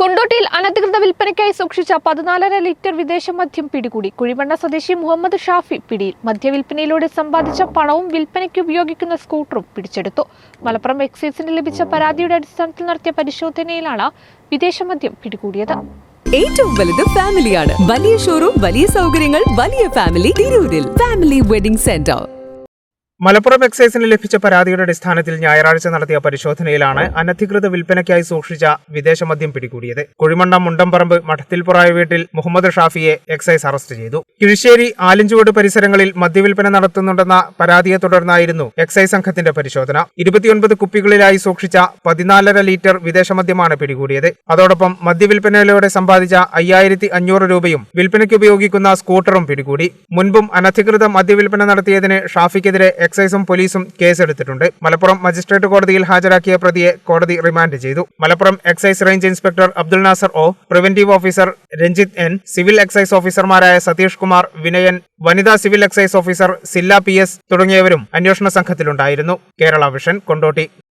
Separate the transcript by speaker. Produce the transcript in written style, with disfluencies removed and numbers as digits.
Speaker 1: കൊണ്ടോട്ടിയിൽ അനധികൃത വിൽപ്പനയ്ക്കായി സൂക്ഷിച്ച 14.5 ലിറ്റർ വിദേശ മദ്യം പിടികൂടി. കുഴിമണ്ണ സ്വദേശി മുഹമ്മദ് ഷാഫി പിടിയിൽ. മദ്യവിൽപ്പനയിലൂടെ സമ്പാദിച്ച പണവും വിൽപ്പനയ്ക്ക് ഉപയോഗിക്കുന്ന സ്കൂട്ടറും പിടിച്ചെടുത്തു. മലപ്പുറം എക്സൈസിന് ലഭിച്ച പരാതിയുടെ അടിസ്ഥാനത്തിൽ നടത്തിയ പരിശോധനയിലാണ് വിദേശ മദ്യം പിടികൂടിയത്.
Speaker 2: ഏറ്റവും വലുത് ഫാമിലിയാണ്. വലിയ ഷോറൂം, വലിയ സൗകര്യങ്ങൾ, വലിയ ഫാമിലി. തിരൂരിൽ ഫാമിലി വെഡിംഗ് സെന്റർ.
Speaker 3: മലപ്പുറം എക്സൈസിന് ലഭിച്ച പരാതിയുടെ അടിസ്ഥാനത്തിൽ ഞായറാഴ്ച നടത്തിയ പരിശോധനയിലാണ് അനധികൃത വിൽപ്പനയ്ക്കായി സൂക്ഷിച്ച വിദേശ മദ്യം പിടികൂടിയത്. കുഴിമണ്ണ മുണ്ടംപറമ്പ് മഠത്തിൽപുറായ വീട്ടിൽ മുഹമ്മദ് ഷാഫിയെ എക്സൈസ് അറസ്റ്റ് ചെയ്തു. കിഴിശ്ശേരി ആലിഞ്ചുവട് പരിസരങ്ങളിൽ മദ്യവിൽപ്പന നടത്തുന്നുണ്ടെന്ന പരാതിയെ തുടർന്നായിരുന്നു എക്സൈസ് സംഘത്തിന്റെ പരിശോധന. 29 കുപ്പികളിലായി സൂക്ഷിച്ച 14.5 ലിറ്റർ വിദേശ മദ്യമാണ് പിടികൂടിയത്. അതോടൊപ്പം മദ്യവിൽപ്പനയിലൂടെ സമ്പാദിച്ച 5500 രൂപയും വിൽപ്പനയ്ക്ക് ഉപയോഗിക്കുന്ന സ്കൂട്ടറും പിടികൂടി. മുൻപും അനധികൃത മദ്യവിൽപ്പന നടത്തിയതിന് ഷാഫിക്കെതിരെ എക്സൈസും പോലീസും കേസെടുത്തിട്ടുണ്ട്. മലപ്പുറം മജിസ്ട്രേറ്റ് കോടതിയിൽ ഹാജരാക്കിയ പ്രതിയെ കോടതി റിമാൻഡ് ചെയ്തു. Malappuram excise range inspector Abdul Nasar O, preventive officer Ranjith N, civil excise ഓഫീസർമാരായ സതീഷ് കുമാർ, വിനയൻ, വനിതാ civil excise officer Silla PS തുടങ്ങിയവരും അന്വേഷണ സംഘത്തിലുണ്ടായിരുന്നു. കേരള വിഷൻ, കൊണ്ടോട്ടി.